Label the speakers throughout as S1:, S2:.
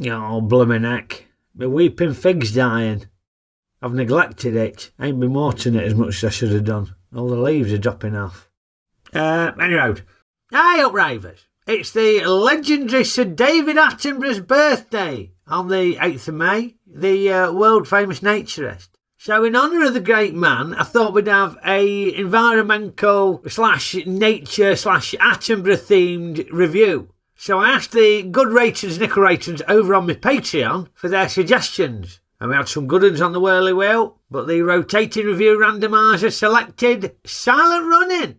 S1: Oh, bloomin' heck. My weeping fig's dying. I've neglected it. Ain't been watering it as much as I should have done. All the leaves are dropping off. Anyway. Hey up, Ravers. It's the legendary Sir David Attenborough's birthday on the 8th of May, the world-famous naturist. So in honour of the great man, I thought we'd have a environmental / nature / Attenborough-themed review. So I asked the good ratings, nickel ratings over on my Patreon for their suggestions. And we had some good ones on the whirly wheel, but the rotating review randomiser selected Silent Running.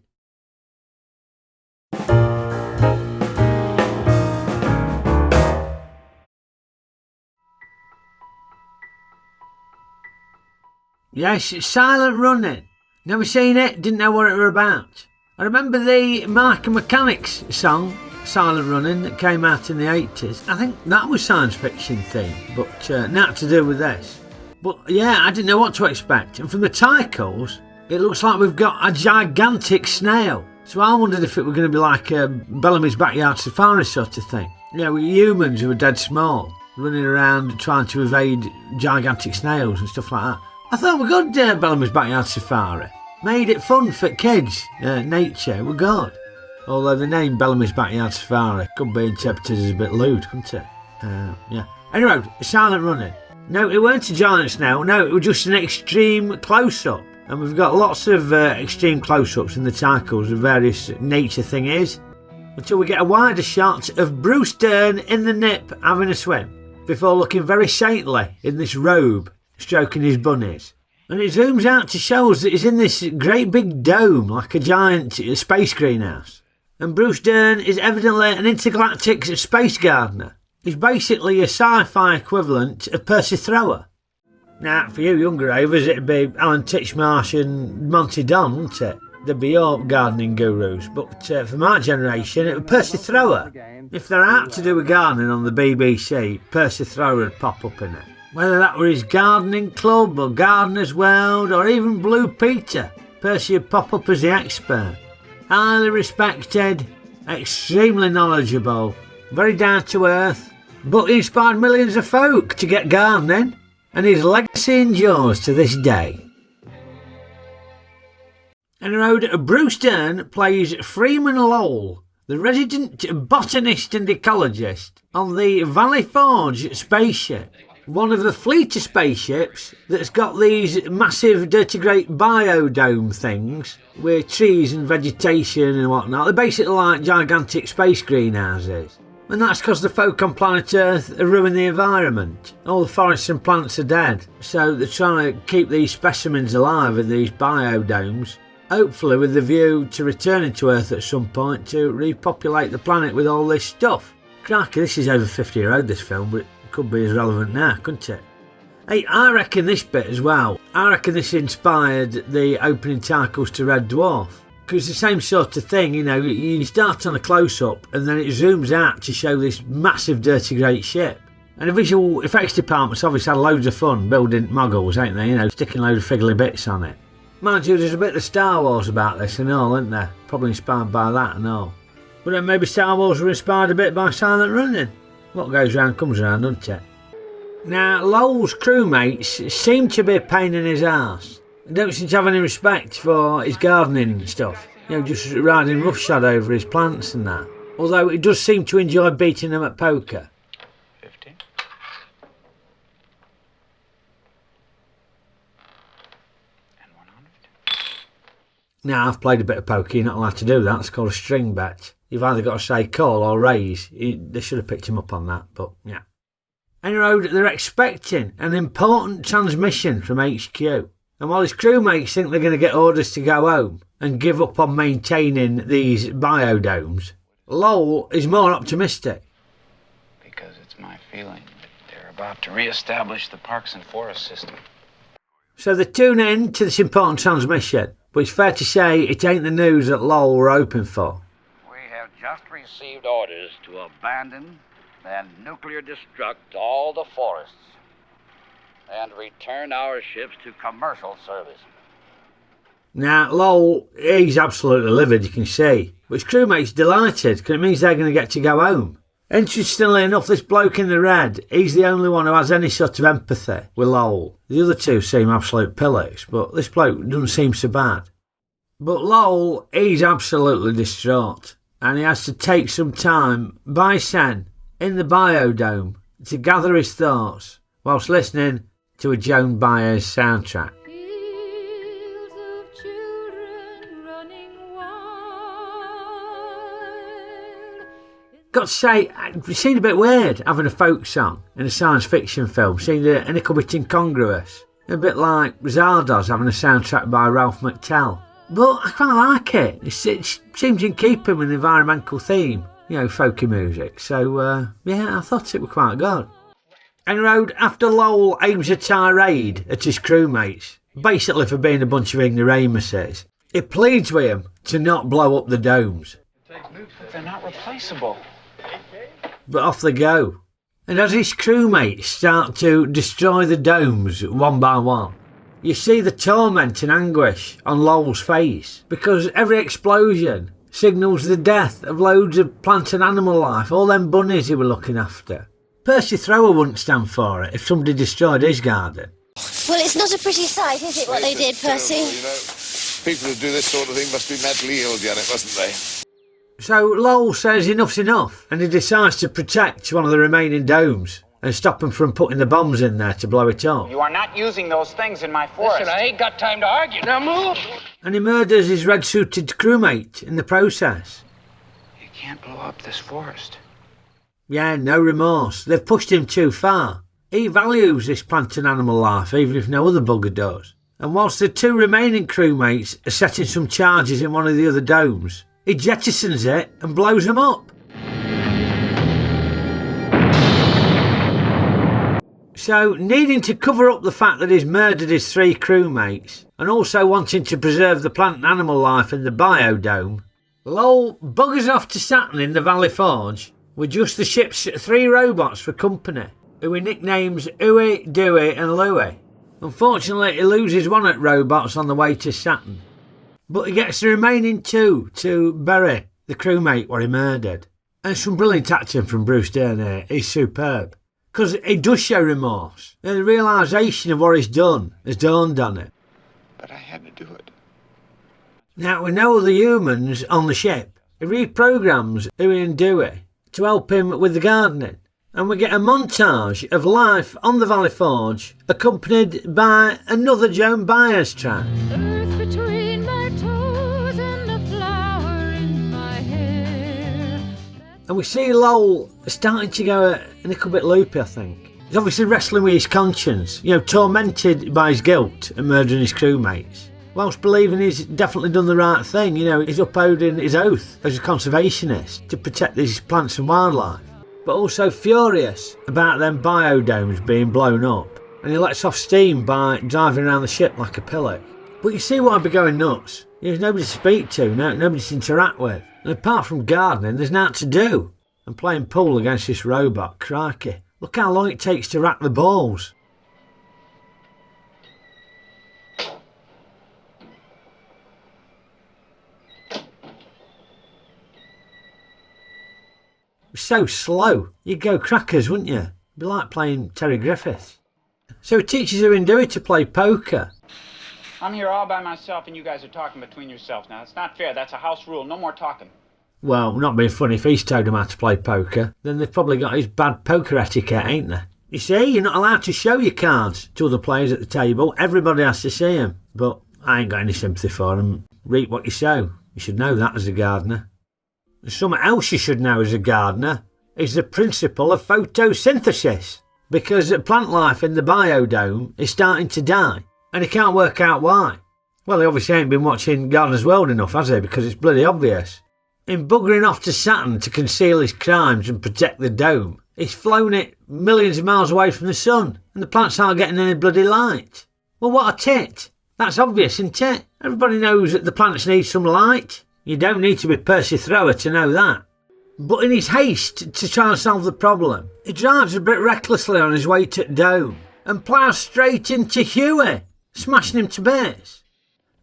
S1: Yes, Silent Running. Never seen it, didn't know what it were about. I remember the Mark and Mechanics song, Silent Running, that came out in the 80s. I think that was science fiction theme, but not to do with this. But yeah, I didn't know what to expect. And from the titles, it looks like we've got a gigantic snail. So I wondered if it were going to be like a Bellamy's Backyard Safari sort of thing. You know, with humans who are dead small, running around trying to evade gigantic snails and stuff like that. I thought we're good, Bellamy's Backyard Safari. Made it fun for kids. Nature, we're good. Although the name Bellamy's Backyard Safari could be interpreted as a bit lewd, couldn't it? Yeah. Anyway, Silent Running. No, it weren't a giant snail. No, it was just an extreme close-up. And we've got lots of extreme close-ups in the titles of various nature thingies. Until we get a wider shot of Bruce Dern in the nip having a swim. Before looking very saintly in this robe, stroking his bunnies. And it zooms out to show us that he's in this great big dome like a giant space greenhouse. And Bruce Dern is evidently an intergalactic space gardener. He's basically a sci-fi equivalent of Percy Thrower. Now, for you younger ravers, it'd be Alan Titchmarsh and Monty Don, wouldn't it? They'd be your gardening gurus. But for my generation, it was Percy Thrower. If they're out to do a gardening on the BBC, Percy Thrower would pop up in it. Whether that were his gardening club or Gardener's World or even Blue Peter, Percy would pop up as the expert. Highly respected, extremely knowledgeable, very down to earth, but he inspired millions of folk to get gardening, and his legacy endures to this day. And Bruce Dern plays Freeman Lowell, the resident botanist and ecologist on the Valley Forge spaceship. One of the fleet of spaceships that's got these massive dirty great biodome things with trees and vegetation and whatnot. They're basically like gigantic space greenhouses. And that's because the folk on planet Earth are ruining the environment. All the forests and plants are dead. So they're trying to keep these specimens alive in these biodomes. Hopefully with the view to returning to Earth at some point to repopulate the planet with all this stuff. Crikey, this is over 50 year old, this film, but could be as relevant now, couldn't it? Hey, I reckon this bit as well. I reckon this inspired the opening titles to Red Dwarf. Because it's the same sort of thing, you know, you start on a close-up and then it zooms out to show this massive dirty great ship. And the visual effects department's obviously had loads of fun building moguls, ain't they? You know, sticking loads of fiddly bits on it. Mind you, there's a bit of Star Wars about this and all, isn't there? Probably inspired by that and all. But then maybe Star Wars were inspired a bit by Silent Running. What goes round comes round, doesn't it? Now, Lowell's crewmates seem to be a pain in his arse. They don't seem to have any respect for his gardening stuff. You know, just riding roughshod over his plants and that. Although he does seem to enjoy beating them at poker.
S2: 50. And 100.
S1: Now, I've played a bit of poker, you're not allowed to do that. It's called a string bet. You've either got to say call or raise. They should have picked him up on that, but yeah. Anyway, they're expecting an important transmission from HQ. And while his crewmates think they're going to get orders to go home and give up on maintaining these biodomes, Lowell is more optimistic.
S2: Because it's my feeling that they're about to re-establish the parks and forest system.
S1: So they tune in to this important transmission, but it's fair to say it ain't the news that Lowell were hoping for.
S3: Just received orders to abandon and nuclear destruct all the forests and return our ships to commercial service.
S1: Now, Lowell, he's absolutely livid, you can see. But his crewmate's delighted because it means they're going to get to go home. Interestingly enough, this bloke in the red, he's the only one who has any sort of empathy with Lowell. The other two seem absolute pillocks, but this bloke doesn't seem so bad. But Lowell, he's absolutely distraught, and he has to take some time by Sen in the biodome to gather his thoughts whilst listening to a Joan Baez soundtrack. Got to say, it seemed a bit weird having a folk song in a science fiction film. Seemed a little bit incongruous. A bit like Zardoz having a soundtrack by Ralph McTell. But I quite like it. It seems in keeping with the environmental theme, folky music. So, I thought it was quite good. En road, after Lowell aims a tirade at his crewmates, basically for being a bunch of ignoramuses, he pleads with him to not blow up the domes.
S2: They're not replaceable.
S1: But off they go. And as his crewmates start to destroy the domes one by one, you see the torment and anguish on Lowell's face, because every explosion signals the death of loads of plant and animal life, all them bunnies he were looking after. Percy Thrower wouldn't stand for it if somebody destroyed his garden.
S4: Well, it's not a pretty sight, is it, what they did, Percy?
S5: People who do this sort of thing must be mentally ill, Janet, mustn't they?
S1: So Lowell says enough's enough, and he decides to protect one of the remaining domes and stop them from putting the bombs in there to blow it up.
S2: You are not using those things in my forest.
S6: Listen, I ain't got time to argue. Now move!
S1: And he murders his red-suited crewmate in the process.
S2: You can't blow up this forest.
S1: Yeah, no remorse. They've pushed him too far. He values this plant and animal life, even if no other bugger does. And whilst the two remaining crewmates are setting some charges in one of the other domes, he jettisons it and blows them up. So, needing to cover up the fact that he's murdered his 3 crewmates, and also wanting to preserve the plant and animal life in the biodome, Lowell buggers off to Saturn in the Valley Forge with just the ship's 3 robots for company, who he nicknames Huey, Dewey and Louie. Unfortunately, he loses one at robots on the way to Saturn, but he gets the remaining 2 to bury the crewmate where he murdered. And some brilliant acting from Bruce Dern here. He's superb. Because he does show remorse. And the realisation of what he's done has dawned on him.
S5: But I had to do it.
S1: Now, with no other humans on the ship, he reprograms Huey and Dewey to help him with the gardening. And we get a montage of life on the Valley Forge, accompanied by another Joan Baez track.
S7: Earth between my toes and a flower in my hair.
S1: And we see Lowell starting to go a little bit loopy, I think. He's obviously wrestling with his conscience, tormented by his guilt and murdering his crewmates, whilst believing he's definitely done the right thing. He's upholding his oath as a conservationist to protect these plants and wildlife. But also furious about them biodomes being blown up, and he lets off steam by driving around the ship like a pillock. But you see why I'd be going nuts. There's nobody to speak to, nobody to interact with, and apart from gardening, there's nothing to do. And playing pool against this robot, crikey, look how long it takes to rack the balls. So slow. You'd go crackers, wouldn't you? It'd be like playing Terry Griffith. So he teaches her and Dewey to play poker.
S2: I'm here all by myself and you guys are talking between yourselves now. It's not fair. That's a house rule. No more talking.
S1: Well, not being funny, if he's told him how to play poker, then they've probably got his bad poker etiquette, ain't they? You see, you're not allowed to show your cards to other players at the table. Everybody has to see them. But I ain't got any sympathy for them. Reap what you sow. You should know that as a gardener. Something else you should know as a gardener is the principle of photosynthesis, because plant life in the biodome is starting to die, and he can't work out why. Well, he obviously ain't been watching Gardener's World enough, has he? Because it's bloody obvious. In buggering off to Saturn to conceal his crimes and protect the dome, he's flown it millions of miles away from the sun, and the plants aren't getting any bloody light. Well, what a tit. That's obvious, isn't it? Everybody knows that the plants need some light. You don't need to be Percy Thrower to know that. But in his haste to try and solve the problem, he drives a bit recklessly on his way to the dome and ploughs straight into Huey, smashing him to bits.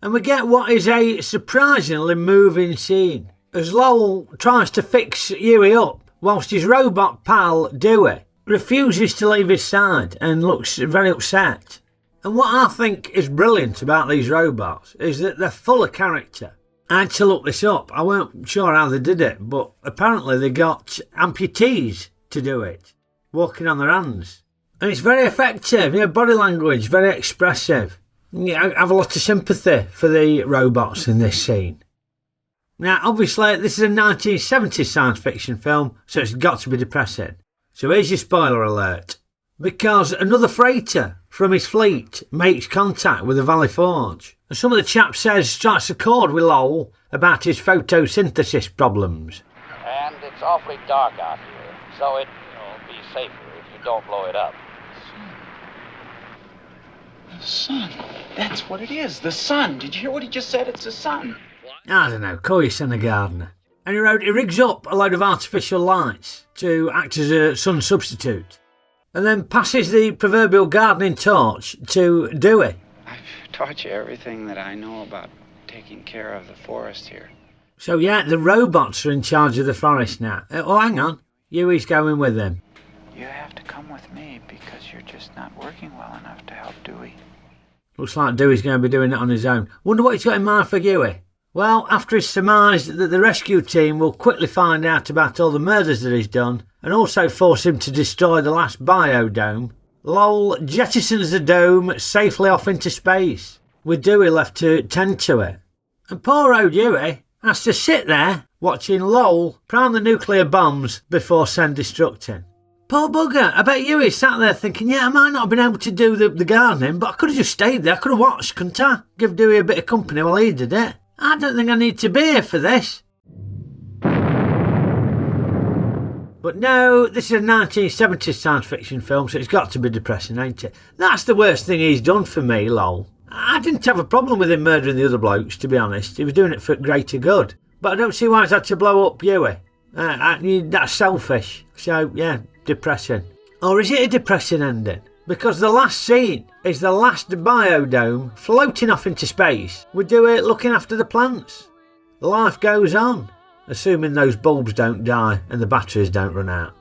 S1: And we get what is a surprisingly moving scene as Lowell tries to fix Huey up whilst his robot pal, Dewey, refuses to leave his side and looks very upset. And what I think is brilliant about these robots is that they're full of character. I had to look this up. I weren't sure how they did it, but apparently they got amputees to do it, walking on their hands. And it's very effective, body language, very expressive. I have a lot of sympathy for the robots in this scene. Now, obviously, this is a 1970s science fiction film, so it's got to be depressing. So here's your spoiler alert. Because another freighter from his fleet makes contact with the Valley Forge. And some of the chap says strikes a chord with Lowell about his photosynthesis problems.
S3: And it's awfully dark out here, so it'll be safer if you don't blow it up.
S2: The sun. That's what it is. The sun. Did you hear what he just said? It's the sun.
S1: I don't know, call your son a gardener. And he rigs up a load of artificial lights to act as a sun substitute. And then passes the proverbial gardening torch to Dewey.
S2: I've taught you everything that I know about taking care of the forest here.
S1: So yeah, the robots are in charge of the forest now. Oh, hang on. Huey's going with him.
S2: You have to come with me because you're just not working well enough to help Dewey.
S1: Looks like Dewey's going to be doing it on his own. Wonder what he's got in mind for Huey. Well, after he's surmised that the rescue team will quickly find out about all the murders that he's done and also force him to destroy the last biodome, Lowell jettisons the dome safely off into space, with Dewey left to tend to it. And poor old Dewey has to sit there watching Lowell prime the nuclear bombs before send-destructing. Poor bugger, I bet Huey sat there thinking, yeah, I might not have been able to do the gardening, but I could have just stayed there, I could have watched, couldn't I? Give Dewey a bit of company while he did it. I don't think I need to be here for this. But no, this is a 1970s science fiction film, so it's got to be depressing, ain't it? That's the worst thing he's done for me, Lowell. I didn't have a problem with him murdering the other blokes, to be honest. He was doing it for greater good. But I don't see why he's had to blow up Huey. That's selfish. So, yeah, depressing. Or is it a depressing ending? Because the last scene is the last biodome floating off into space with Dewey looking after the plants. Life goes on, assuming those bulbs don't die and the batteries don't run out.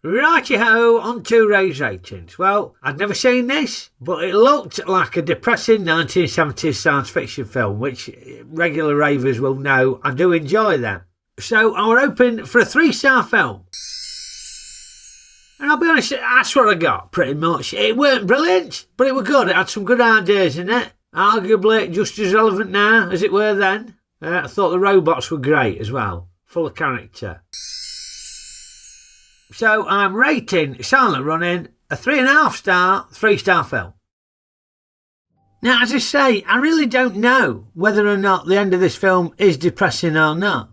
S1: Righty-ho, on to Ray's ratings. Well, I'd never seen this, but it looked like a depressing 1970s science fiction film, which regular ravers will know I do enjoy them. So I were hoping for a 3-star film. And I'll be honest, that's what I got, pretty much. It weren't brilliant, but it were good. It had some good ideas in it. Arguably just as relevant now as it were then. I thought the robots were great as well, full of character. So I'm rating Silent Running a 3.5-star, 3-star film. Now, as I say, I really don't know whether or not the end of this film is depressing or not.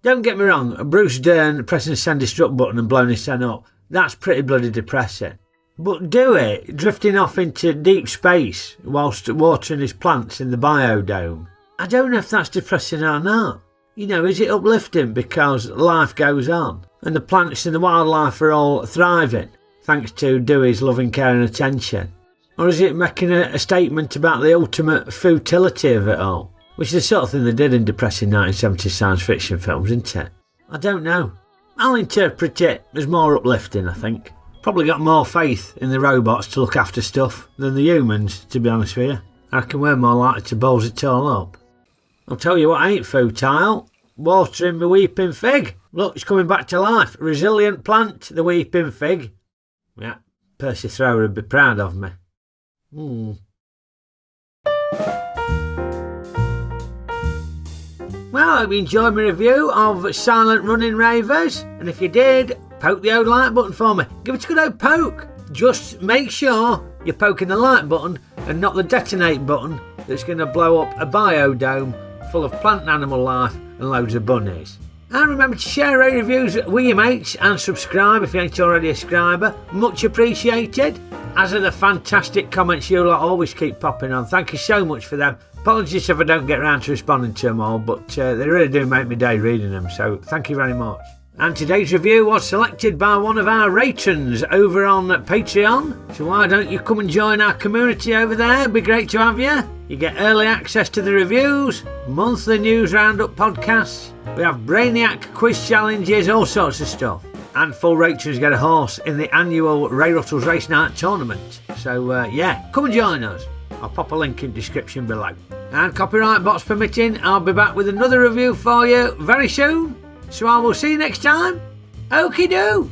S1: Don't get me wrong, Bruce Dern pressing the send destruct button and blowing his son up, that's pretty bloody depressing. But Dewey drifting off into deep space whilst watering his plants in the biodome, I don't know if that's depressing or not. Is it uplifting because life goes on and the plants and the wildlife are all thriving thanks to Dewey's loving care and attention? Or is it making a statement about the ultimate futility of it all? Which is the sort of thing they did in depressing 1970s science fiction films, isn't it? I don't know. I'll interpret it as more uplifting, I think. Probably got more faith in the robots to look after stuff than the humans, to be honest with you. I reckon we're more likely to balls it all up. I'll tell you what ain't futile. Watering the weeping fig. Look, it's coming back to life. Resilient plant, the weeping fig. Yeah, Percy Thrower would be proud of me. Well, I hope you enjoyed my review of Silent Running Ravers. And if you did, poke the old like button for me. Give it a good old poke. Just make sure you're poking the like button and not the detonate button that's going to blow up a biodome full of plant and animal life and loads of bunnies. And remember to share our reviews with your mates and subscribe if you ain't already a subscriber. Much appreciated. As are the fantastic comments you lot always keep popping on. Thank you so much for them. Apologies if I don't get around to responding to them all, but they really do make me day reading them, so thank you very much. And today's review was selected by one of our patrons over on Patreon. So why don't you come and join our community over there? It'd be great to have you. You get early access to the reviews, monthly news roundup podcasts. We have Brainiac quiz challenges, all sorts of stuff. And full patrons get a horse in the annual Ray Ruttle's Race Night tournament. So yeah, come and join us. I'll pop a link in the description below. And copyright box permitting, I'll be back with another review for you very soon. So I will see you next time. Okie doo.